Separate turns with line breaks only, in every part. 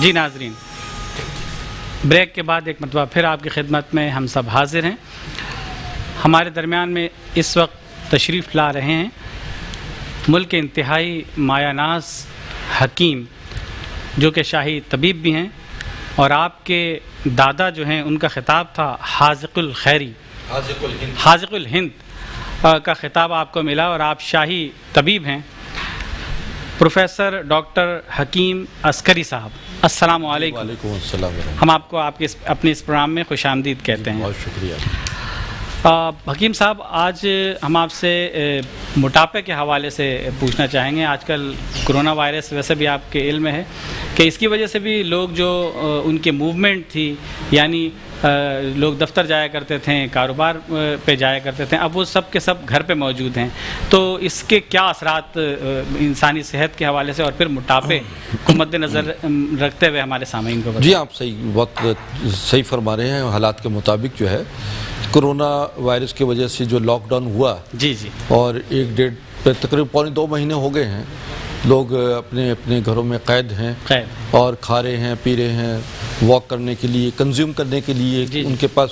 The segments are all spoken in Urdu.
جی ناظرین، بریک کے بعد ایک مرتبہ پھر آپ کی خدمت میں ہم سب حاضر ہیں. ہمارے درمیان میں اس وقت تشریف لا رہے ہیں ملک کے انتہائی مایہ ناز حکیم، جو کہ شاہی طبیب بھی ہیں، اور آپ کے دادا جو ہیں ان کا خطاب تھا حاذق الخیری، حاذق الہند کا خطاب آپ کو ملا، اور آپ شاہی طبیب ہیں. پروفیسر ڈاکٹر حکیم عسکری صاحب، السلام علیکم.
وعلیکم السلام.
ہم آپ کو آپ کے اپنے اس پروگرام میں خوش آمدید کہتے ہیں.
بہت شکریہ.
حکیم صاحب، آج ہم آپ سے موٹاپے کے حوالے سے پوچھنا چاہیں گے. آج کل کرونا وائرس ویسے بھی آپ کے علم میں ہے کہ اس کی وجہ سے بھی لوگ جو ان کی موومنٹ تھی، یعنی لوگ دفتر جایا کرتے تھے، کاروبار پہ جایا کرتے تھے، اب وہ سب کے سب گھر پہ موجود ہیں. تو اس کے کیا اثرات انسانی صحت کے حوالے سے اور پھر موٹاپے کو مد نظر رکھتے ہوئے ہمارے سامعین کو بتائیں؟
جی، آپ بہت صحیح فرما رہے ہیں. حالات کے مطابق جو ہے کرونا وائرس کی وجہ سے جو لاک ڈاؤن ہوا،
جی
اور 1-1.5 تقریباً پونے 2 مہینے ہو گئے ہیں، لوگ اپنے اپنے گھروں میں قید ہیں اور کھا رہے ہیں، پی رہے ہیں، واک کرنے کے لیے، کنزیوم کرنے کے لیے ان کے پاس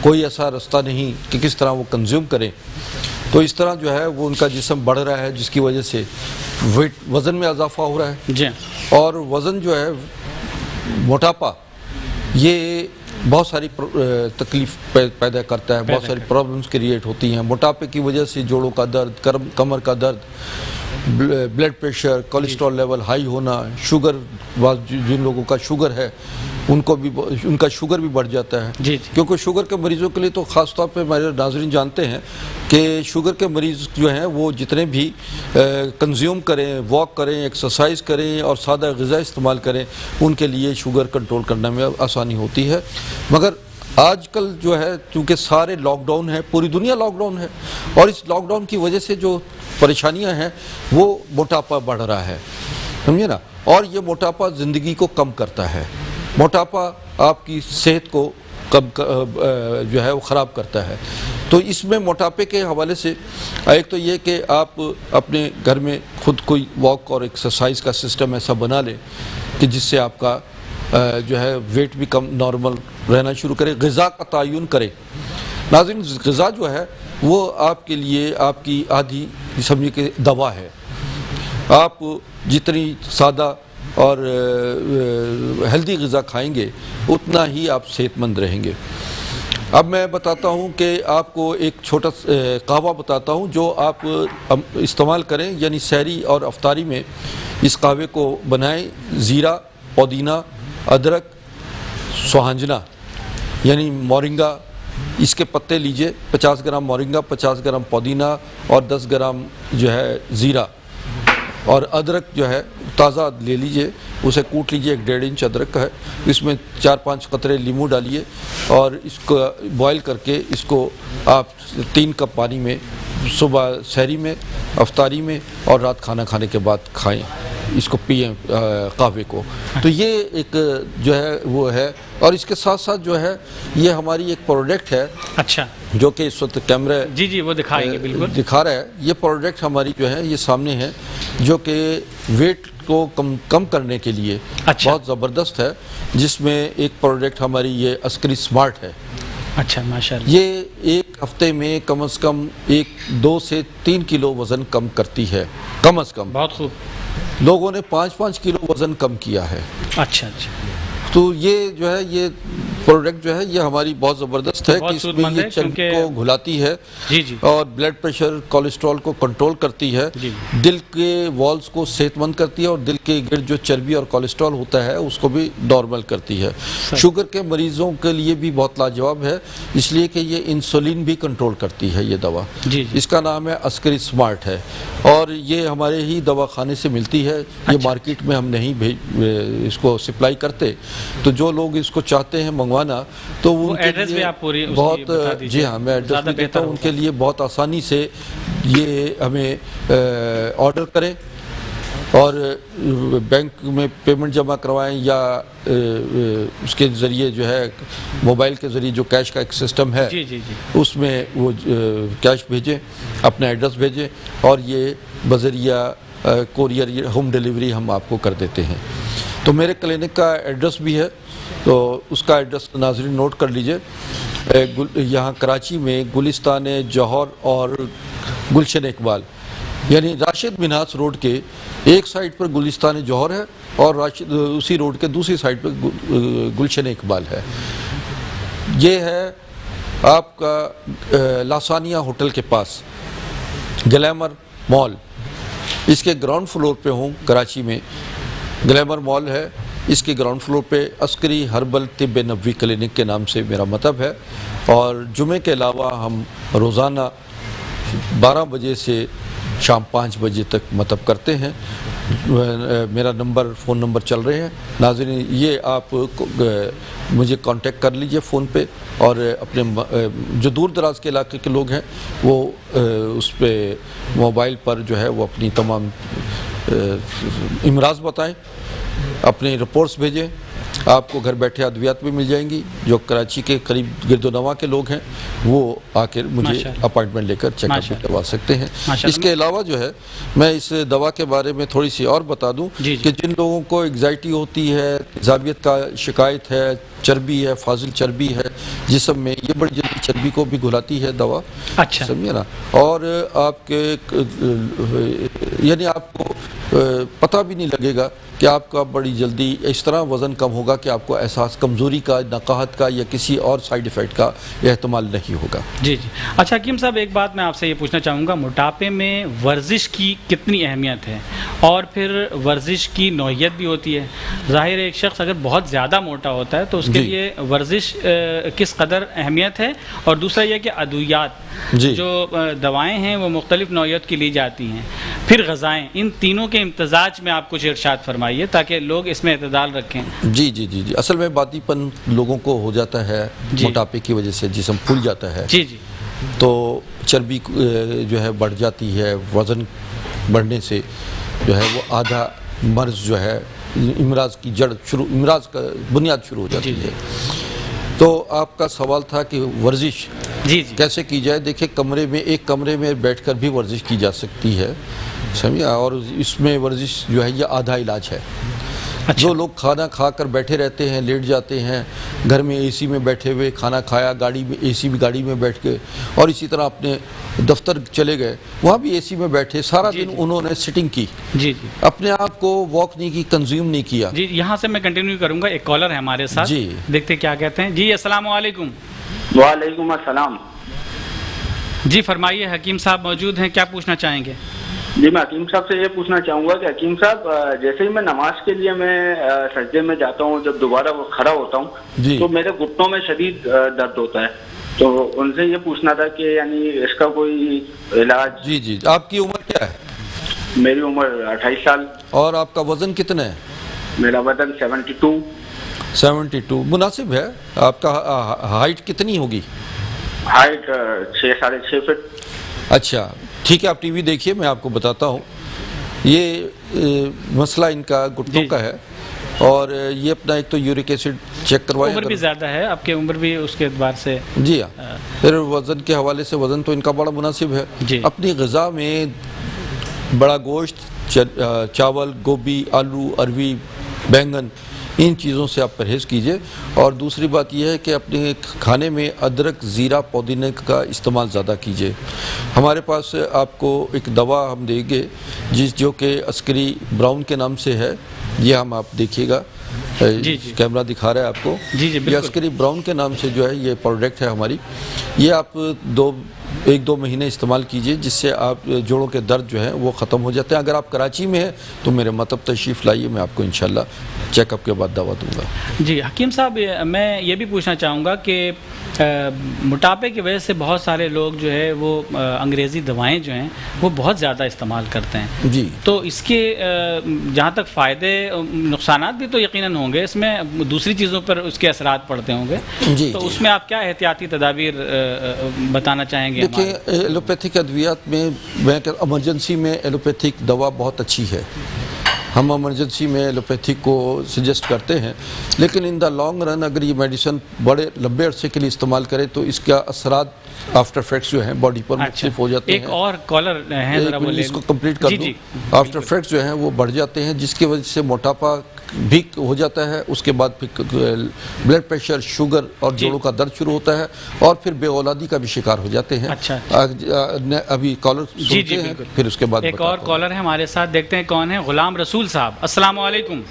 کوئی ایسا راستہ نہیں کہ کس طرح وہ کنزیوم کریں. تو اس طرح جو ہے وہ ان کا جسم بڑھ رہا ہے، جس کی وجہ سے وزن میں اضافہ ہو رہا ہے. اور وزن جو ہے، موٹاپا، یہ بہت ساری تکلیف پیدا کرتا ہے، بہت ساری پرابلمز کریٹ ہوتی ہیں. موٹاپے کی وجہ سے جوڑوں کا درد، کمر کا درد، blood pressure, cholesterol level high ہونا، شوگر، جن لوگوں کا شوگر ہے ان کا شوگر بھی بڑھ جاتا ہے. کیونکہ شوگر کے مریضوں کے لیے تو خاص طور پہ ہمارے ناظرین جانتے ہیں کہ شوگر کے مریض جو ہیں وہ جتنے بھی کنزیوم کریں، واک کریں، ایکسرسائز کریں اور سادہ غذا استعمال کریں، ان کے لیے شوگر کنٹرول کرنے میں آسانی ہوتی ہے. مگر آج کل جو ہے چونکہ سارے لاک ڈاؤن ہے، پوری دنیا لاک ڈاؤن ہے، اور اس لاک ڈاؤن کی وجہ سے جو پریشانیاں ہیں وہ موٹاپا بڑھ رہا ہے، سمجھے نا. اور یہ موٹاپا زندگی کو کم کرتا ہے. موٹاپا آپ کی صحت کو جو ہے وہ خراب کرتا ہے. تو اس میں موٹاپے کے حوالے سے ایک تو یہ کہ آپ اپنے گھر میں خود کوئی واک اور ایکسرسائز کا سسٹم ایسا بنا لیں کہ جس سے آپ کا جو ہے ویٹ بھی کم نارمل رہنا شروع کرے. غذا کا تعین کرے. ناظرین، غذا جو ہے وہ آپ کے لیے آپ کی آدھی سمجھے کہ دوا ہے. آپ جتنی سادہ اور ہیلدی غذا کھائیں گے اتنا ہی آپ صحت مند رہیں گے. اب میں بتاتا ہوں کہ آپ کو ایک چھوٹا قہوہ بتاتا ہوں جو آپ استعمال کریں، یعنی سحری اور افطاری میں اس قہوے کو بنائیں. زیرہ، پودینہ، ادرک، سوہنجنا یعنی مورنگا، اس کے پتے لیجئے. 50 گرام مورنگا، 50 گرام پودینہ اور 10 گرام جو ہے زیرہ، اور ادرک جو ہے تازہ لے لیجئے، اسے کوٹ لیجئے. 1.5 انچ ادرک کا ہے. اس میں 4-5 قطرے لیموں ڈالیے اور اس کو بوائل کر کے اس کو آپ 3 کپ پانی میں صبح سحری میں، افطاری میں اور رات کھانا کھانے کے بعد کھائیں. اس کو پئیں قہوے کو. تو یہ ایک جو ہے وہ ہے. اور اس کے ساتھ ساتھ جو ہے یہ ہماری ایک پروڈکٹ ہے،
اچھا، جو
جو کہ اس وقت کیمرہ
وہ دکھائیں گے، بالکل
دکھا رہا ہے. یہ پروڈکٹ ہماری جو ہے یہ سامنے ہے، جو کہ ویٹ کو کم کرنے کے لیے بہت زبردست ہے. جس میں ایک پروڈکٹ ہماری یہ عسکری سمارٹ ہے.
اچھا، ماشاءاللہ.
یہ ایک ہفتے میں کم از کم 2 سے 3 کلو وزن کم کرتی ہے، کم از کم.
بہت خوب.
لوگوں نے 5-5 کلو وزن کم کیا ہے.
اچھا.
تو یہ جو ہے یہ پروڈکٹ جو ہے یہ ہماری بہت زبردست ہے کہ اس میں یہ چربی کو گھلاتی ہے اور بلڈ پریشر، کولیسٹرول کو کنٹرول کرتی ہے، دل کے والز کو صحت مند کرتی ہے اور دل کے گرد جو چربی اور کولیسٹرول ہوتا ہے اس کو بھی نارمل کرتی ہے. شوگر کے مریضوں کے لیے بھی بہت لاجواب ہے، اس لیے کہ یہ انسولین بھی کنٹرول کرتی ہے یہ دوا. اس کا نام ہے عسکری سمارٹ ہے، اور یہ ہمارے ہی دواخانے سے ملتی ہے. یہ مارکیٹ میں ہم نہیں اس کو سپلائی کرتے. تو جو لوگ اس کو چاہتے ہیں منگوانا تو ان کے لیے بہت، جی ہاں میں ایڈریس بھی دیتا ہوں، ان کے لیے بہت آسانی سے یہ ہمیں آرڈر کریں اور بینک میں پیمنٹ جمع کروائیں یا اس کے ذریعے جو ہے موبائل کے ذریعے جو کیش کا ایک سسٹم ہے اس میں وہ کیش بھیجیں، اپنا ایڈریس بھیجیں اور یہ بذریعہ کوریئر ہوم ڈیلیوری ہم آپ کو کر دیتے ہیں. تو میرے کلینک کا ایڈریس بھی ہے، تو اس کا ایڈریس ناظرین نوٹ کر لیجئے. یہاں کراچی میں گلستان جوہر اور گلشن اقبال، یعنی راشد منہاس روڈ کے ایک سائڈ پر گلستان جوہر ہے اور اسی روڈ کے دوسری سائڈ پر گلشن اقبال ہے. یہ ہے آپ کا لاسانیہ ہوٹل کے پاس گلیمر مال، اس کے گراؤنڈ فلور پہ ہوں کراچی میں. گلیمر مال ہے، اس کے گراؤنڈ فلور پہ عسکری ہربل طب نبوی کلینک کے نام سے میرا مطب ہے. اور جمعے کے علاوہ ہم روزانہ 12 بجے سے شام 5 بجے تک مطب کرتے ہیں. میرا فون نمبر چل رہے ہیں ناظرین، یہ آپ مجھے کانٹیکٹ کر لیجئے فون پہ، اور اپنے جو دور دراز کے علاقے کے لوگ ہیں وہ اس پہ موبائل پر جو ہے وہ اپنی تمام امراض بتائیں، اپنے رپورٹس بھیجیں. آپ کو گھر بیٹھے ادویات بھی مل جائیں گی. جو کراچی کے قریب گرد و نواح کے لوگ ہیں وہ آ کے مجھے اپائنٹمنٹ لے کر چیک اپ بھی کروا سکتے ہیں. اس کے علاوہ جو ہے میں اس دوا کے بارے میں تھوڑی سی اور بتا دوں کہ جن لوگوں کو انگزائٹی ہوتی ہے، تیزابیت کا شکایت ہے، چربی ہے، فاضل چربی ہے جسم میں، یہ بڑی جلدی چربی کو بھی گھلاتی ہے دوا، سمجھے نا. اور آپ کے یعنی آپ کو پتہ بھی نہیں لگے گا کہ آپ کا بڑی جلدی اس طرح وزن کم ہوگا کہ آپ کو احساس کمزوری کا، نقاہت کا یا کسی اور سائیڈ ایفیکٹ کا احتمال نہیں ہوگا.
جی. اچھا حکیم صاحب، ایک بات میں آپ سے یہ پوچھنا چاہوں گا، موٹاپے میں ورزش کی کتنی اہمیت ہے؟ اور پھر ورزش کی نوعیت بھی ہوتی ہے. ظاہر ہے ایک شخص اگر بہت زیادہ موٹا ہوتا ہے تو اس کے لیے ورزش کس قدر اہمیت ہے؟ اور دوسرا یہ کہ ادویات جو دوائیں ہیں وہ مختلف نوعیت کی لی جاتی ہیں، پھر غذائیں، ان تینوں کے امتزاج میں آپ کچھ ارشاد فرمائیے تاکہ لوگ اس میں اعتدال رکھیں.
جی. اصل میں بادی پن لوگوں کو ہو جاتا ہے موٹاپے کی وجہ سے، جسم پھول جاتا ہے. تو چربی جو ہے بڑھ جاتی ہے. وزن بڑھنے سے جو ہے وہ آدھا مرض جو ہے امراض کی جڑ امراض کا بنیاد شروع ہو جاتی ہے. تو آپ کا سوال تھا کہ ورزش کیسے کی جائے. دیکھیں، ایک کمرے میں بیٹھ کر بھی ورزش کی جا سکتی ہے، سمجھا. اور اس میں ورزش جو ہے یہ آدھا علاج ہے. جو لوگ کھانا کھا کر بیٹھے رہتے ہیں، لیٹ جاتے ہیں، گھر میں اے سی میں بیٹھے ہوئے کھانا کھایا، گاڑی میں اے سی بھی گاڑی میں بیٹھ کے، اور اسی طرح اپنے دفتر چلے گئے، وہاں بھی اے سی میں بیٹھے سارا دن انہوں نے سٹنگ کی، اپنے آپ کو واک نہیں کی، کنزیوم نہیں کیا.
جی، یہاں سے میں کنٹینیو کروں گا. ایک کالر ہے ہمارے ساتھ، دیکھتے کیا کہتے ہیں. جی السلام علیکم.
وعلیکم السلام.
جی فرمائیے، حکیم صاحب موجود ہیں، کیا پوچھنا چاہیں گے؟
جی، میں حکیم صاحب سے یہ پوچھنا چاہوں گا کہ حکیم صاحب، جیسے ہی میں نماز کے لیے میں سجدے میں جاتا ہوں، جب دوبارہ وہ کھڑا ہوتا ہوں تو میرے گھٹنوں میں شدید درد ہوتا ہے. تو ان سے یہ پوچھنا تھا کہ یعنی اس کا کوئی علاج.
جی. آپ کی عمر کیا ہے؟
میری عمر 28 سال. اور
آپ کا وزن کتنا ہے؟
میرا وزن
72. مناسب ہے. آپ کا ہائٹ کتنی ہوگی؟
Height 6.5 feet.
اچھا ٹھیک ہے، آپ ٹی وی دیکھیے، میں آپ کو بتاتا ہوں. یہ مسئلہ ان کا گھٹنوں کا ہے، اور یہ اپنا ایک تو یورک ایسڈ چیک کروائے.
عمر بھی زیادہ ہے آپ کی، عمر بھی اس کے اعتبار سے.
جی ہاں. پھر وزن کے حوالے سے وزن تو ان کا بڑا مناسب ہے. اپنی غذا میں بڑا گوشت، چاول، گوبھی، آلو، اروی، بینگن، ان چیزوں سے آپ پرہیز کیجئے. اور دوسری بات یہ ہے کہ اپنے کھانے میں ادرک، زیرہ، پودینے کا استعمال زیادہ کیجئے. ہمارے پاس آپ کو ایک دوا ہم دیں گے جو کہ عسکری براؤن کے نام سے ہے. یہ ہم آپ دیکھیے گا، کیمرہ دکھا رہا ہے آپ کو. یہ عسکری براؤن کے نام سے جو ہے یہ پروڈکٹ ہے ہماری. یہ آپ 1-2 مہینے استعمال کیجئے، جس سے آپ جوڑوں کے درد جو ہیں وہ ختم ہو جاتے ہیں. اگر آپ کراچی میں ہیں تو میرے مطب تشریف لائیے، میں آپ کو انشاءاللہ چیک اپ کے بعد دوا دوں گا.
جی حکیم صاحب، میں یہ بھی پوچھنا چاہوں گا کہ موٹاپے کی وجہ سے بہت سارے لوگ جو ہے وہ انگریزی دوائیں جو ہیں وہ بہت زیادہ استعمال کرتے ہیں.
جی.
تو اس کے جہاں تک فائدے، نقصانات بھی تو یقیناً ہوں گے، اس میں دوسری چیزوں پر اس کے اثرات پڑتے ہوں گے. تو اس میں آپ کیا احتیاطی تدابیر بتانا چاہیں گے؟
دیکھیں، ایلوپیتھک ادویات میں ایمرجنسی میں ایلوپیتھک دوا بہت اچھی ہے. ہم ایمرجنسی میں ایلوپیتھک کو سجیسٹ کرتے ہیں، لیکن ان دا لانگ رن اگر یہ میڈیسن بڑے لمبے عرصے کے لیے استعمال کرے تو اس کا اثرات آفٹر افیکٹس جو ہیں باڈی پر مختلف ہو جاتے ہیں.
ایک اور کالر ہے، ذرا وہ
اس کو کمپلیٹ کر دوں. آفٹر افیکٹس جو ہیں وہ بڑھ جاتے ہیں، جس کی وجہ سے موٹاپا بھی ہو جاتا ہے، اس کے بعد پھر بلڈ پریشر، شوگر اور جوڑوں کا درد شروع ہوتا ہے، اور پھر بے اولادی کا بھی شکار ہو جاتے ہیں۔ ابھی کالر سنتے ہیں، پھر اس کے بعد
ایک اور کالر ہے ہمارے ساتھ، دیکھتے ہیں کون ہے۔ غلام رسول صاحب، السلام علیکم۔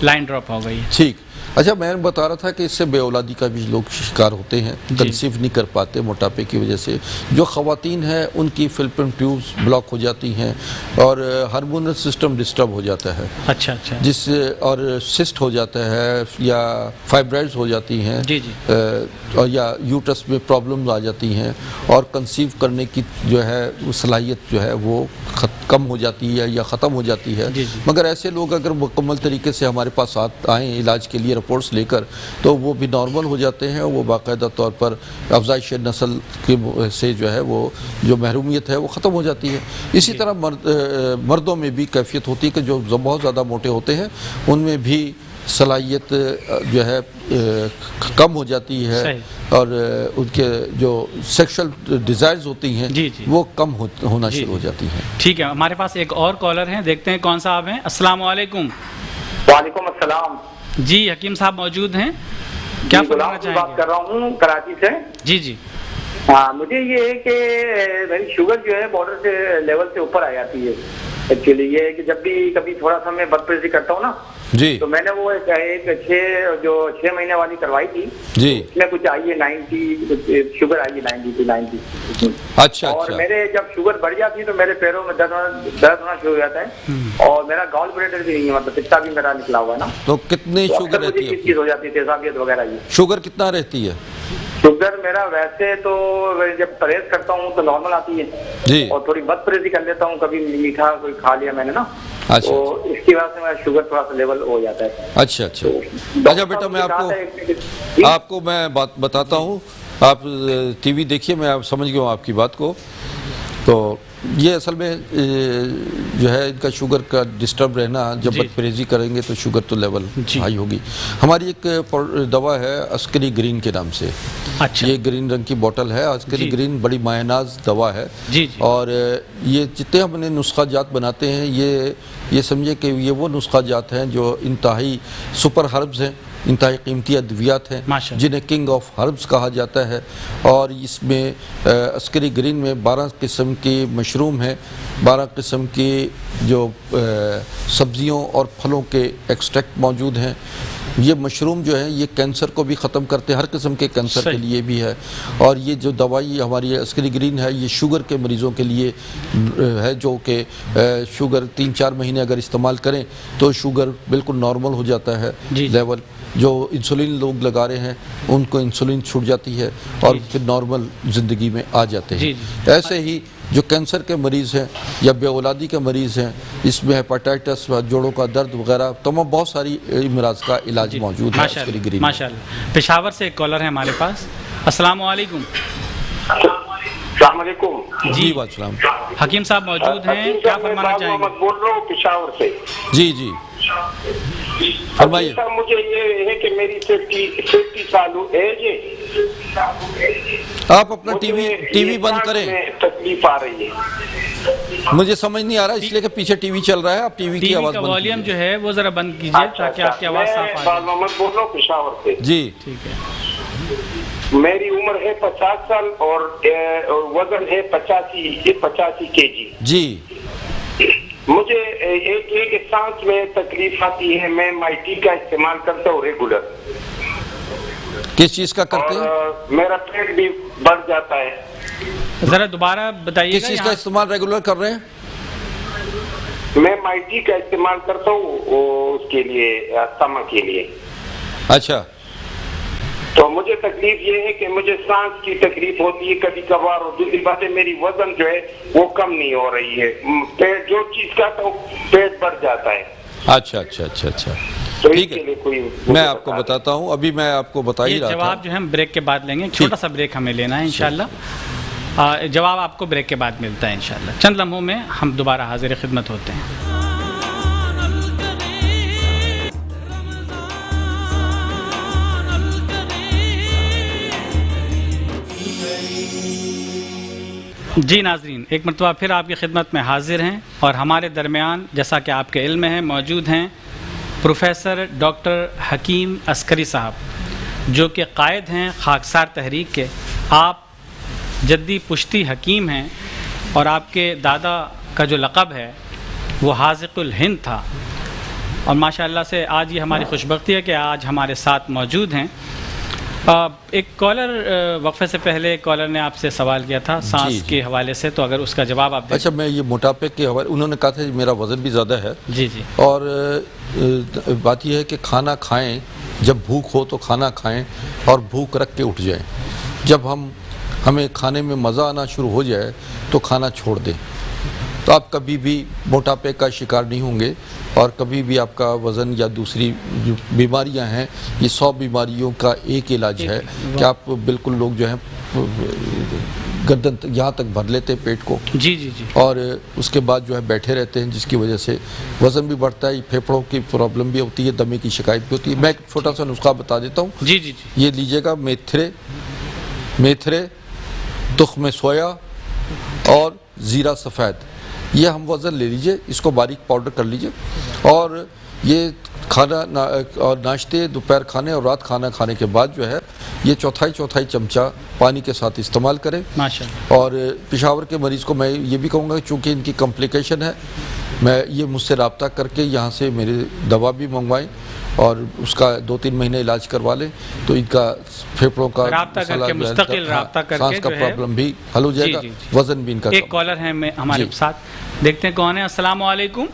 لائن ڈراپ ہو گئی۔
ٹھیک، اچھا میں بتا رہا تھا کہ اس سے بے اولادی کا بھی لوگ شکار ہوتے ہیں، کنسیو نہیں کر پاتے موٹاپے کی وجہ سے۔ جو خواتین ہیں ان کی فلپین ٹیوبز بلاک ہو جاتی ہیں اور ہارمونل سسٹم ڈسٹرب ہو جاتا ہے،
اچھا اچھا،
جس سے اور سسٹ ہو جاتا ہے یا فائبرائڈز ہو جاتی ہیں، اور یا یوٹرس میں پرابلمز آ جاتی ہیں، اور کنسیو کرنے کی جو ہے صلاحیت جو ہے وہ کم ہو جاتی ہے یا ختم ہو جاتی ہے۔ مگر ایسے لوگ اگر مکمل طریقے سے ہمارے پاس آئیں علاج کے لیے رپورٹس لے کر، تو وہ بھی نارمل ہو جاتے ہیں، وہ باقاعدہ طور پر افزائش نسل کے سے جو ہے وہ جو محرومیت ہے وہ ختم ہو جاتی ہے۔ اسی طرح مردوں میں بھی کیفیت ہوتی ہے کہ جو بہت زیادہ موٹے ہوتے ہیں ان میں بھی صلاحیت جو ہے کم ہو جاتی ہے، اور ان کے جو سیکشل ڈیزائرز ہوتی ہیں وہ کم ہونا شروع ہو جاتی ہیں۔
ٹھیک ہے، ہمارے پاس ایک اور کالر ہیں، دیکھتے ہیں کون صاحب ہیں۔ السلام علیکم۔
وعلیکم السلام۔
جی حکیم صاحب موجود ہیں، کیا فرمانا چاہیں گے؟
بات کر رہا ہوں کراچی سے۔
جی جی،
ہاں، مجھے یہ ہے کہ میری شوگر جو ہے بارڈر سے لیول سے اوپر آ جاتی ہے۔ ایکچولی یہ ہے کہ جب بھی کبھی تھوڑا سا میں بد پریشی کرتا ہوں نا،
جی،
تو میں نے وہ ایک 6 مہینے والی کروائی تھی،
جی،
اس میں کچھ آئی ہے 90، شوگر آئی ہے 90
اچھا،
اور میرے جب شوگر بڑھ جاتی ہے تو میرے پیروں میں درد ہونا شروع ہو جاتا ہے، اور میرا گال بلیڈر بھی نہیں ہے، مطلب پتا بھی میرا نکلا ہوا ہے نا۔
تو کتنی شوگر رہتی ہے؟
چیز ہو جاتی ہے تیزابیت وغیرہ۔ یہ
شوگر کتنا رہتی ہے؟
شوگر میرا ویسے تو جب پرہیز کرتا ہوں تو نارمل آتی ہے،
جی،
اور تھوڑی بد پریشی کر لیتا ہوں، کبھی میٹھا کوئی کھا لیا میں نے نا،
اچھا،
تو اس کی وجہ سے میرا شوگر تھوڑا سا لیول ہو جاتا ہے۔
اچھا اچھا اچھا بیٹا، میں آپ کو میں بات بتاتا ہوں، آپ ٹی وی دیکھیے، میں سمجھ گیا ہوں آپ کی بات کو۔ تو یہ اصل میں جو ہے ان کا شوگر کا ڈسٹرب رہنا، جب بد پریزی کریں گے تو شوگر تو لیول ہائی ہوگی۔ ہماری ایک دوا ہے عسکری گرین کے نام سے، یہ گرین رنگ کی بوٹل ہے، عسکری گرین بڑی مایہ ناز دوا ہے، اور یہ جتنے ہم نے نسخہ جات بناتے ہیں یہ سمجھے کہ یہ وہ نسخہ جات ہیں جو انتہائی سپر ہربز ہیں، انتہائی قیمتی ادویات ہیں، جنہیں کنگ آف ہربز کہا جاتا ہے۔ اور اس میں عسکری گرین میں 12 قسم کی مشروم ہیں، 12 قسم کی جو سبزیوں اور پھلوں کے ایکسٹریکٹ موجود ہیں۔ یہ مشروم جو ہے یہ کینسر کو بھی ختم کرتے ہیں، ہر قسم کے کینسر کے لیے بھی ہے، اور یہ جو دوائی ہماری عسکری گرین ہے یہ شوگر کے مریضوں کے لیے ہے، جو کہ شوگر 3-4 مہینے اگر استعمال کریں تو شوگر بالکل نارمل ہو جاتا ہے لیول۔ جو انسولین لوگ لگا رہے ہیں ان کو انسولین چھوٹ جاتی ہے اور پھر نارمل زندگی میں آ جاتے ہیں۔ ایسے ہی جو کینسر کے مریض ہیں یا بے اولادی کے مریض ہیں، اس میں ہیپاٹائٹس، جوڑوں کا درد وغیرہ تمام بہت ساری امراض کا علاج موجود ہے عسکری گرین۔
ماشاءاللہ۔ پشاور سے ایک کالر ہے ہمارے پاس۔ السلام علیکم۔
السلام علیکم۔
جی السلام۔ حکیم صاحب موجود ہیں، کیا فرمانا چاہیں گے؟
بول رہا ہوں پشاور سے۔
جی جی فرمائیے۔
مجھے یہ ہے کہ میری 50 سال ایج ہے،
آپ اپنا ٹی وی بند کریں،
تکلیف آ رہی ہے،
مجھے سمجھ نہیں آ رہا اس لیے کہ پیچھے ٹی وی چل رہا ہے، آپ ٹی وی کی آواز بند
والیوم جو ہے وہ ذرا بند کیجئے تاکہ آپ کی آواز صاف آ جائے۔
محمد بول رہا ہوں پشاور سے۔
جی
ٹھیک ہے۔
میری عمر ہے 50 سال اور وزن ہے 85 kg۔
جی،
مجھے ایک یہ کہ سانس میں تکلیف آتی ہے، میں مائٹی کا استعمال کرتا ہوں ریگولر۔
کس چیز کا کرتے ہیں؟
میرا پیٹ بھی بڑھ جاتا ہے۔
ذرا دوبارہ بتائیے گا۔
کس چیز کا استعمال ریگولر کر رہے ہیں؟
میں مائٹی کا استعمال کرتا ہوں اس کے لیے، استما کے لیے۔
اچھا،
تو مجھے تکلیف یہ ہے کہ مجھے سانس کی تکلیف ہوتی ہے کبھی کبھار، اور دوسری بات ہے میری وزن جو ہے وہ کم نہیں ہو رہی ہے، پیٹ جو چیز کھاتا ہوں پیٹ بڑھ جاتا ہے۔
اچھا اچھا اچھا اچھا، ٹھیک ہے، میں آپ کو بتاتا ہوں، ابھی میں آپ کو بتا ہی رہا تھا۔
جواب جو ہے ہم بریک کے بعد لیں گے، چھوٹا سا بریک ہمیں لینا ہے انشاءاللہ۔ جواب آپ کو بریک کے بعد ملتا ہے انشاءاللہ۔ چند لمحوں میں ہم دوبارہ حاضر خدمت ہوتے ہیں۔ جی ناظرین، ایک مرتبہ پھر آپ کی خدمت میں حاضر ہیں، اور ہمارے درمیان جیسا کہ آپ کے علم میں ہے موجود ہیں پروفیسر ڈاکٹر حکیم عسکری صاحب, جو کہ قائد ہیں خاکسار تحریک کے. آپ جدی پشتی حکیم ہیں اور آپ کے دادا کا جو لقب ہے وہ حاذق الہند تھا, اور ماشاءاللہ سے آج یہ ہماری خوشبختی ہے کہ آج ہمارے ساتھ موجود ہیں. ایک کالر وقفے سے پہلے ایک کالر نے آپ سے سوال کیا تھا سانس کے حوالے سے, تو اگر اس کا جواب آپ دیں.
اچھا, میں یہ موٹاپے کے حوالے, انہوں نے کہا تھا میرا وزن بھی زیادہ ہے.
جی جی.
اور بات یہ ہے کہ کھانا کھائیں, جب بھوک ہو تو کھانا کھائیں اور بھوک رکھ کے اٹھ جائیں. جب ہمیں کھانے میں مزہ آنا شروع ہو جائے تو کھانا چھوڑ دیں, تو آپ کبھی بھی موٹاپے کا شکار نہیں ہوں گے, اور کبھی بھی آپ کا وزن یا دوسری جو بیماریاں ہیں, یہ 100 بیماریوں کا ایک علاج ہے کہ آپ بالکل, لوگ جو ہیں گردن یہاں تک بھر لیتے ہیں پیٹ کو,
جی جی جی,
اور اس کے بعد جو ہے بیٹھے رہتے ہیں, جس کی وجہ سے وزن بھی بڑھتا ہے, پھیپھڑوں کی پرابلم بھی ہوتی ہے, دمے کی شکایت بھی ہوتی ہے. میں ایک چھوٹا سا نسخہ بتا دیتا ہوں.
جی جی جی.
یہ لیجئے گا, میتھرے, تخم سویا اور زیرہ سفید, یہ ہم وزن لے لیجئے, اس کو باریک پاؤڈر کر لیجئے, اور یہ کھانا اور ناشتے, دوپہر کھانے اور رات کھانا کھانے کے بعد جو ہے یہ چوتھائی چمچہ پانی کے ساتھ استعمال کریں.
ماشاءاللہ.
اور پشاور کے مریض کو میں یہ بھی کہوں گا, چونکہ ان کی کمپلیکیشن ہے, میں یہ مجھ سے رابطہ کر کے یہاں سے میری دوا بھی منگوائیں اور اس کا 2-3 مہینے علاج کروا لیں, تو ان کا پھیپھڑوں کا
رابطہ کر کے, مستقل رابطہ کر کے
سانس کا پرابلم بھی حل ہو جائے گا, وزن بھی ان کا.
ایک کالر ہے ہمارے ساتھ, دیکھتے ہیں کون ہے. السلام علیکم.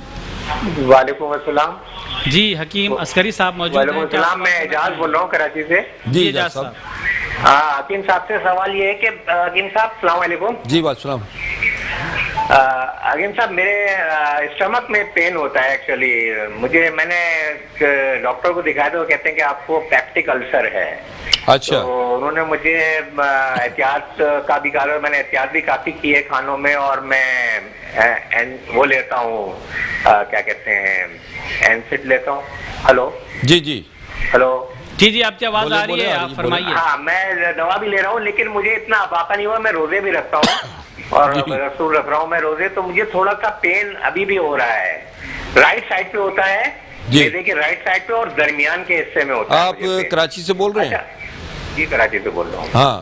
وعلیکم السلام.
جی, حکیم عسکری صاحب موجود ہیں.
وعلیکم السلام, میں اعجاز بول رہا ہوں کراچی سے.
جی اعجاز صاحب.
حکیم صاحب سے سوال یہ ہے کہ حکیم صاحب السلام علیکم.
جی وعلیکم السلام.
حکیم صاحب, میرے اسٹمک میں پین ہوتا ہے ایکچولی. میں نے ڈاکٹر کو دکھایا تو کہتے ہیں کہ آپ کو پیپٹک السر ہے.
اچھا.
تو انہوں نے مجھے احتیاط کا بھی کہا, میں نے احتیاط بھی کافی کی ہے کھانوں میں, اور میں وہ لیتا ہوں, کیا کہتے ہیں, اینسڈ لیتا ہوں. ہلو.
جی جی.
ہلو.
جی جی, آپ کی آواز آ رہی ہے, آپ فرمائیے.
ہاں, میں دوا بھی لے رہا ہوں, لیکن مجھے اتنا افاقہ نہیں ہوا. میں روزے بھی رکھتا ہوں اور رسول رکھ رہا ہوں میں روزے, تو مجھے تھوڑا سا پین ابھی بھی ہو رہا ہے. رائٹ سائڈ پہ ہوتا ہے, میدے کے رائٹ سائڈ پہ, اور درمیان کے حصے میں ہوتا ہے.
آپ کراچی سے بول رہے ہیں؟
جی, کراچی سے بول رہا ہوں.
ہاں.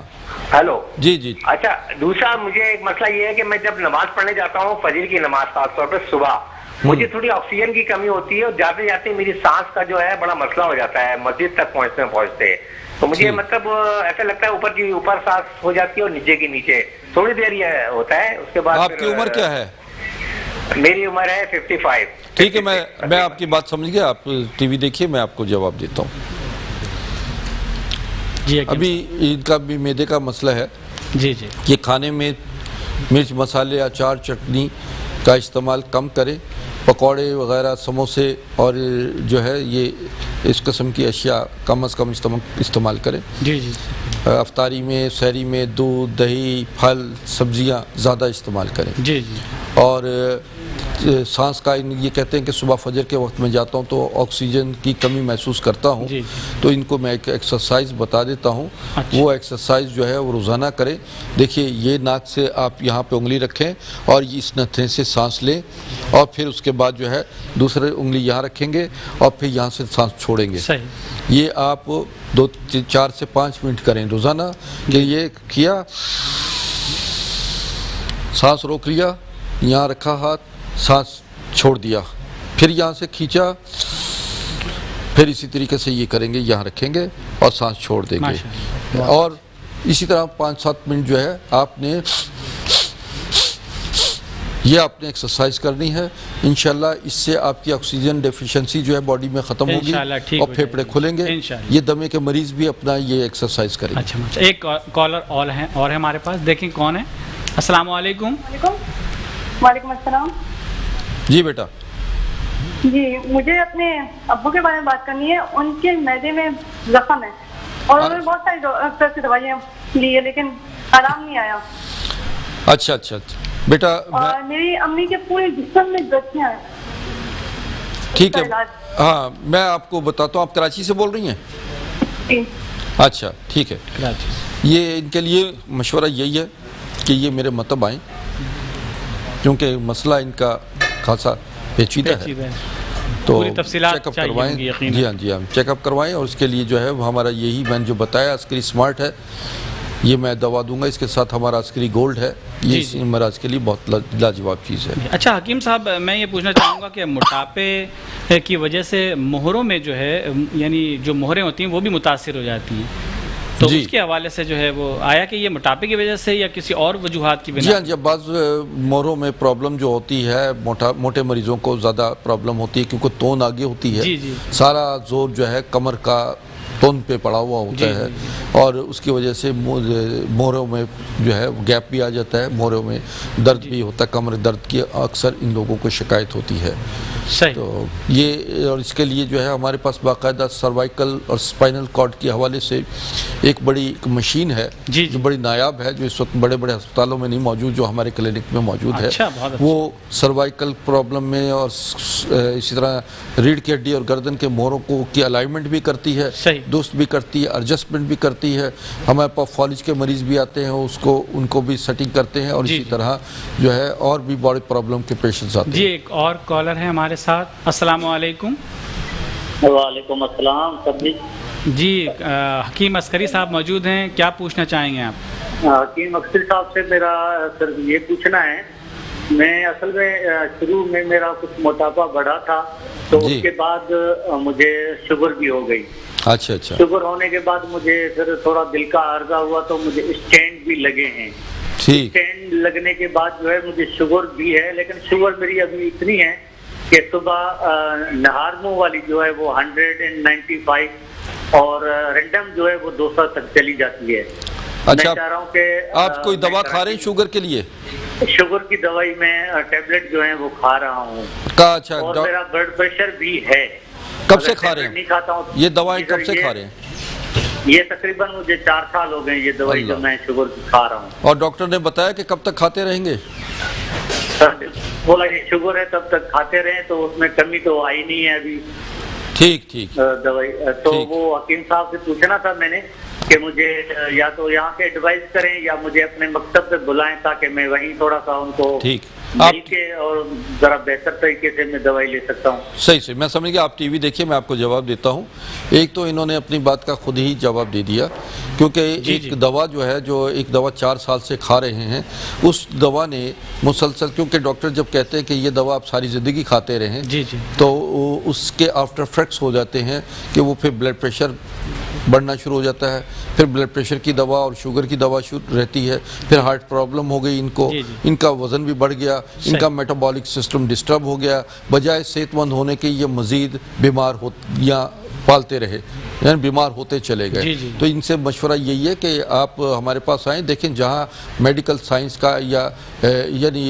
ہلو.
جی جی.
اچھا, دوسرا مجھے ایک مسئلہ یہ ہے کہ میں جب نماز پڑھنے جاتا ہوں, فجر کی نماز خاص طور پہ صبح, مجھے تھوڑی آکسیجن کی کمی ہوتی ہے, اور جاتے جاتے میری سانس کا جو ہے بڑا مسئلہ ہو جاتا ہے مسجد تک پہنچتے. تو مجھے مطلب ایسا لگتا ہے اوپر کی اوپر سانس ہو جاتی ہے اور نیچے کی نیچے, تھوڑی دیر یہ ہوتا ہے. اس کے بعد
آپ کی عمر کیا ہے؟
میری عمر ہے 55.
ٹھیک ہے, میں آپ کی بات سمجھ گیا. آپ ٹی وی دیکھیے, میں آپ کو جواب دیتا ہوں.
جی,
ابھی ان کا بھی میدے کا مسئلہ ہے.
جی جی.
یہ کھانے میں مرچ مسالے, اچار, چٹنی کا استعمال کم کریں. پکوڑے وغیرہ, سموسے اور جو ہے یہ اس قسم کی اشیاء کم از کم استعمال کریں.
جی جی.
افطاری میں, سحری میں دودھ, دہی, پھل, سبزیاں زیادہ استعمال کریں.
جی جی.
اور سانس کا یہ کہتے ہیں کہ صبح فجر کے وقت میں جاتا ہوں تو آکسیجن کی کمی محسوس کرتا ہوں.
جی.
تو ان کو میں ایک ایکسرسائز بتا دیتا ہوں.
اچھا.
وہ ایکسرسائز جو ہے وہ روزانہ کریں. دیکھیے, یہ ناک سے آپ یہاں پہ انگلی رکھیں اور اس نتھے سے سانس لیں, اور پھر اس کے بعد جو ہے دوسرے انگلی یہاں رکھیں گے اور پھر یہاں سے سانس چھوڑیں گے.
صحیح.
یہ آپ 4 سے 5 منٹ کریں روزانہ. کہ یہ کیا, سانس روک لیا, یہاں رکھا ہاتھ, سانس چھوڑ دیا, پھر یہاں سے کھینچا, پھر اسی طریقے سے یہ کریں گے, یہاں رکھیں گے اور سانس چھوڑ دیں گے. اور اسی طرح 5-7 منٹ جو ہے آپ نے ایکسرسائز کرنی ہے. انشاءاللہ اس سے آپ کی آکسیجن ڈیفیشنسی جو ہے باڈی میں ختم ہوگی اور پھیپھڑے کھلیں گے. یہ دمے کے مریض بھی اپنا یہ ایکسرسائز کریں.
اچھا, ایک کالر اور ہے ہمارے پاس, دیکھیں کون ہے. السلام علیکم.
وعلیکم السلام.
جی بیٹا.
جی, مجھے اپنے ابو کے بارے میں بات کرنی ہے. ان کے معدے میں زخم ہے اور انہوں نے بہت ساری ڈاکٹر سے دوائیاں لی ہے, لیکن آرام نہیں آیا.
اچھا اچھا بیٹا.
اور میری امی کے پورے جسم میں گٹھیاں ہیں.
ٹھیک ہے, ہاں میں آپ کو بتاتا ہوں. آپ کراچی سے بول رہی ہیں؟
جی.
اچھا ٹھیک ہے. یہ ان کے لیے مشورہ یہی ہے کہ یہ میرے مطلب آئیں, کیونکہ مسئلہ ان کا خاصا پیچیدہ ہے. تو
تفصیلات
چیک اپ کروائیں. جی ہاں چیک اپ کروائیں, اور اس کے لیے جو ہے ہمارا یہی میں نے جو بتایا عسکری اسمارٹ ہے, یہ میں دوا دوں گا. اس کے ساتھ ہمارا عسکری گولڈ ہے, یہ اس مراض کے لیے بہت لاجواب چیز ہے.
اچھا حکیم صاحب, میں یہ پوچھنا چاہوں گا کہ موٹاپے کی وجہ سے مہروں میں جو ہے, یعنی جو مہریں ہوتی ہیں وہ بھی متاثر ہو جاتی ہیں, تو اس کے حوالے سے جو ہے وہ آیا کہ یہ موٹاپے کی وجہ سے یا کسی اور وجوہات کی بنا؟
جی ہاں, بعض مہروں میں پرابلم جو ہوتی ہے, موٹے مریضوں کو زیادہ پرابلم ہوتی ہے کیونکہ تون آگے ہوتی ہے, سارا زور جو ہے کمر کا تون پہ پڑا ہوا ہوتا ہے, اور اس کی وجہ سے مہروں میں جو ہے گیپ بھی آ جاتا ہے, مہروں میں درد بھی ہوتا ہے, کمر درد کی اکثر ان لوگوں کو شکایت ہوتی ہے. تو یہ, اور اس کے لیے جو ہے ہمارے پاس باقاعدہ سروائکل اور اسپائنل کارڈ کے حوالے سے ایک بڑی مشین ہے جو بڑی نایاب ہے, جو اس وقت بڑے بڑے ہسپتالوں میں نہیں موجود, جو ہمارے کلینک میں موجود ہے. وہ سروائکل پرابلم میں اور اسی طرح ریڑھ کی ہڈی اور گردن کے مہروں کو کی الائنمنٹ بھی کرتی ہے, درست بھی کرتی ہے, ایڈجسٹمنٹ بھی کرتی ہے. ہمارے پاس فالج کے مریض بھی آتے ہیں, ان کو بھی سیٹنگ کرتے ہیں, اور اسی طرح جو ہے اور بھی بڑی پرابلم کے پیشنٹس آتے ہیں.
جی ایک اور کالر ہے ہمارے ساتھ. السلام علیکم.
وعلیکم السلام.
جی حکیم عسکری صاحب موجود ہیں, کیا پوچھنا چاہیں گے آپ؟
حکیم عسکری صاحب سے میرا یہ پوچھنا ہے, میں اصل میں شروع میں میرا کچھ موٹاپا بڑھا تھا, تو اس کے بعد مجھے شوگر بھی ہو گئی.
اچھا.
شوگر ہونے کے بعد مجھے پھر تھوڑا دل کا عارضہ ہوا, تو مجھے اسٹینٹ بھی لگے ہیں. اسٹینٹ لگنے کے بعد جو ہے مجھے شوگر بھی ہے, لیکن شوگر میری ابھی اتنی ہے کہ صبح نہار منہ والی جو ہے وہ 195 اور رینڈم جو ہے وہ 200 تک چلی جاتی ہے.
اچھا, میں چاہ رہا ہوں کہ آپ کوئی دوا کھا رہے ہیں شوگر کے لیے؟
شوگر کی دوائی میں ٹیبلٹ جو ہے وہ کھا رہا ہوں.
اچھا,
اور میرا بلڈ پریشر بھی ہے.
کب سے کھا رہے ہیں؟
نہیں کھاتا ہوں.
یہ دوائیں کب سے کھا رہے ہیں؟
یہ تقریباً مجھے 4 سال ہو گئے یہ دوائی جو میں شوگر کی کھا رہا ہوں.
اور ڈاکٹر نے بتایا کہ کب تک کھاتے رہیں گے؟
بولا کہ شوگر ہے تب تک کھاتے رہیں, تو اس میں کمی تو آئی نہیں ہے ابھی.
ٹھیک
دوائی. تو وہ حکیم صاحب سے پوچھنا تھا میں نے کہ مجھے یا تو یہاں کے ایڈوائز کریں یا مجھے اپنے مکتب پہ بلائیں, تاکہ میں وہیں تھوڑا سا ان کو مل کے اور ذرا بہتر طریقے سے میں دوائی لے سکتا ہوں.
صحیح. میں سمجھ گیا. آپ ٹی وی دیکھیے, میں آپ کو جواب دیتا ہوں. ایک تو انہوں نے اپنی بات کا خود ہی جواب دے دیا, کیونکہ ایک دوا جو ہے, جو ایک دوا 4 سال سے کھا رہے ہیں, اس دوا نے مسلسل, کیونکہ ڈاکٹر جب کہتے ہیں کہ یہ دوا آپ ساری زندگی کھاتے رہیں, تو اس کے آفٹر افیکٹس ہو جاتے ہیں کہ وہ پھر بلڈ پریشر بڑھنا شروع ہو جاتا ہے, پھر بلڈ پریشر کی دوا اور شوگر کی دوا رہتی ہے, پھر ہارٹ پرابلم ہو گئی ان کو, ان کا وزن بھی بڑھ گیا, ان کا میٹابولک سسٹم ڈسٹرب ہو گیا, بجائے صحت مند ہونے کے یہ مزید بیمار یا پالتے رہے, یعنی بیمار ہوتے چلے گئے. تو ان سے مشورہ یہی ہے کہ آپ ہمارے پاس آئیں. دیکھیں جہاں میڈیکل سائنس کا یا یعنی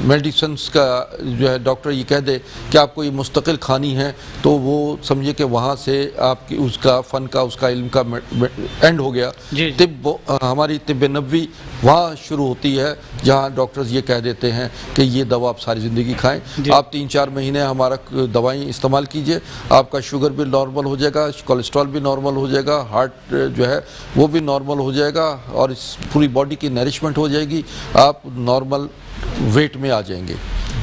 میڈیسنس کا جو ہے ڈاکٹر یہ کہہ دے کہ آپ کو یہ مستقل کھانی ہے, تو وہ سمجھے کہ وہاں سے آپ کی اس کا فن کا, اس کا علم کا اینڈ ہو گیا. طب, ہماری طب نبوی وہاں شروع ہوتی ہے جہاں ڈاکٹرز یہ کہہ دیتے ہیں کہ یہ دوا آپ ساری زندگی کھائیں. آپ 3-4 مہینے ہمارا دوائیں استعمال کیجئے, آپ کا شوگر بھی نارمل ہو جائے گا, کولیسٹرول بھی نارمل ہو جائے گا, ہارٹ جو ہے وہ بھی نارمل ہو جائے گا, اور اس پوری باڈی کی نریشمنٹ ہو جائے گی, آپ نارمل ویٹ میں آ جائیں گے.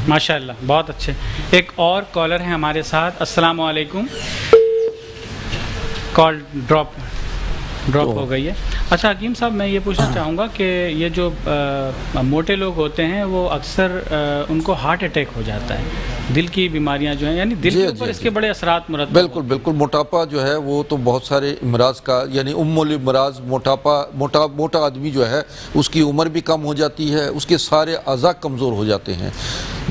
ماشاءاللہ, بہت اچھے. ایک اور کالر ہیں ہمارے ساتھ. السلام علیکم. کال ڈراپ ہو گئی ہے. اچھا حکیم صاحب, میں یہ پوچھنا چاہوں گا کہ یہ جو موٹے لوگ ہوتے ہیں وہ اکثر ان کو ہارٹ اٹیک ہو جاتا ہے, دل کی بیماریاں جو ہیں, یعنی دل کے اوپر اس کے بڑے اثرات مرتب.
بالکل. موٹاپا جو ہے وہ تو بہت سارے امراض کا, یعنی الامراض موٹاپا, موٹا آدمی جو ہے اس کی عمر بھی کم ہو جاتی ہے, اس کے سارے اعضاء کمزور ہو جاتے ہیں,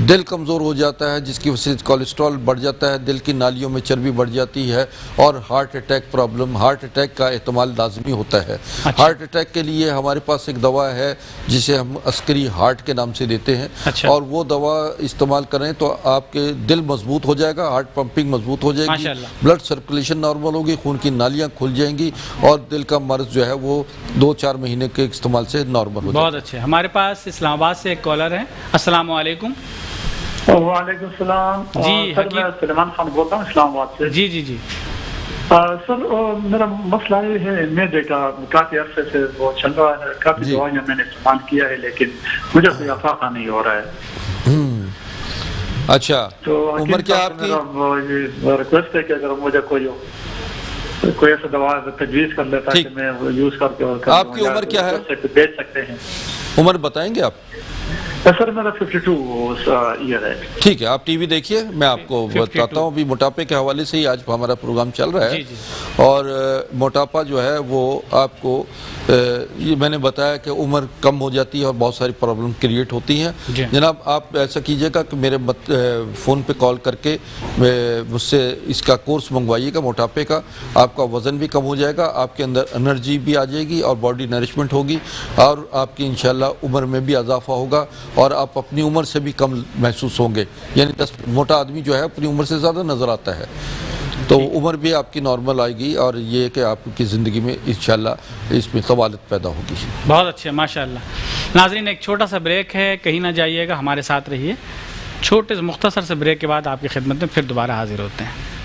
دل کمزور ہو جاتا ہے, جس کی وجہ سے کولیسٹرول بڑھ جاتا ہے, دل کی نالیوں میں چربی بڑھ جاتی ہے, اور heart attack problem, heart attack کا احتمال لازمی ہوتا ہے. ہارٹ اٹیک کے لیے ہمارے پاس ایک دوا ہے جسے ہم عسکری ہارٹ کے نام سے دیتے ہیں, اور وہ دوا استعمال کریں تو آپ کے دل مضبوط ہو جائے گا, ہارٹ پمپنگ مضبوط ہو جائے گی, بلڈ سرکولیشن نارمل ہوگی, خون کی نالیاں کھل جائیں گی, اور دل کا مرض جو ہے وہ 2-4 مہینے کے استعمال سے نارمل ہو جائے گا.
بہت اچھے. ہمارے پاس اسلام آباد سے ایک کالر ہے. السلام علیکم.
وعلیکم السلام.
جی
سر, میں سلیمان خان بول رہا ہوں اسلام آباد سے.
جی.
سر, میرا مسئلہ یہ ہے, میدے کا کافی عرصے سے وہ چل رہا ہے, کافی دوائیاں میں نے استعمال کیا ہے, لیکن مجھے کوئی افاقہ نہیں ہو رہا ہے.
اچھا
تو
عمر کیا آپ کی؟
میرا ریکویسٹ ہے کہ اگر مجھے کوئی ایسا دوا تجویز کر لیتا کہ میں یوز کر کے
آپ کی عمر کیا ہے؟
بیچ سکتے ہیں.
عمر بتائیں گے آپ؟
سر میرا 52 ایئر ہے.
ٹھیک ہے آپ ٹی وی دیکھیے, میں آپ کو بتاتا ہوں. ابھی موٹاپے کے حوالے سے ہی آج ہمارا پروگرام چل رہا ہے. اور موٹاپا جو ہے وہ آپ کو یہ میں نے بتایا کہ عمر کم ہو جاتی ہے اور بہت ساری پرابلم کریٹ ہوتی ہیں. جناب آپ ایسا کیجئے گا کہ میرے فون پہ کال کر کے مجھ سے اس کا کورس منگوائیے گا موٹاپے کا. آپ کا وزن بھی کم ہو جائے گا, آپ کے اندر انرجی بھی آ جائے گی اور باڈی نرشمنٹ ہوگی, اور آپ کی انشاءاللہ عمر میں بھی اضافہ ہوگا اور آپ اپنی عمر سے بھی کم محسوس ہوں گے. یعنی موٹا آدمی جو ہے اپنی عمر سے زیادہ نظر آتا ہے, تو عمر بھی آپ کی نارمل آئے گی اور یہ کہ آپ کی زندگی میں انشاءاللہ اس میں طوالت پیدا ہوگی.
بہت اچھا, ماشاءاللہ. ناظرین ایک چھوٹا سا بریک ہے, کہیں نہ جائیے گا, ہمارے ساتھ رہیے. چھوٹے مختصر سے بریک کے بعد آپ کی خدمت میں پھر دوبارہ حاضر ہوتے ہیں.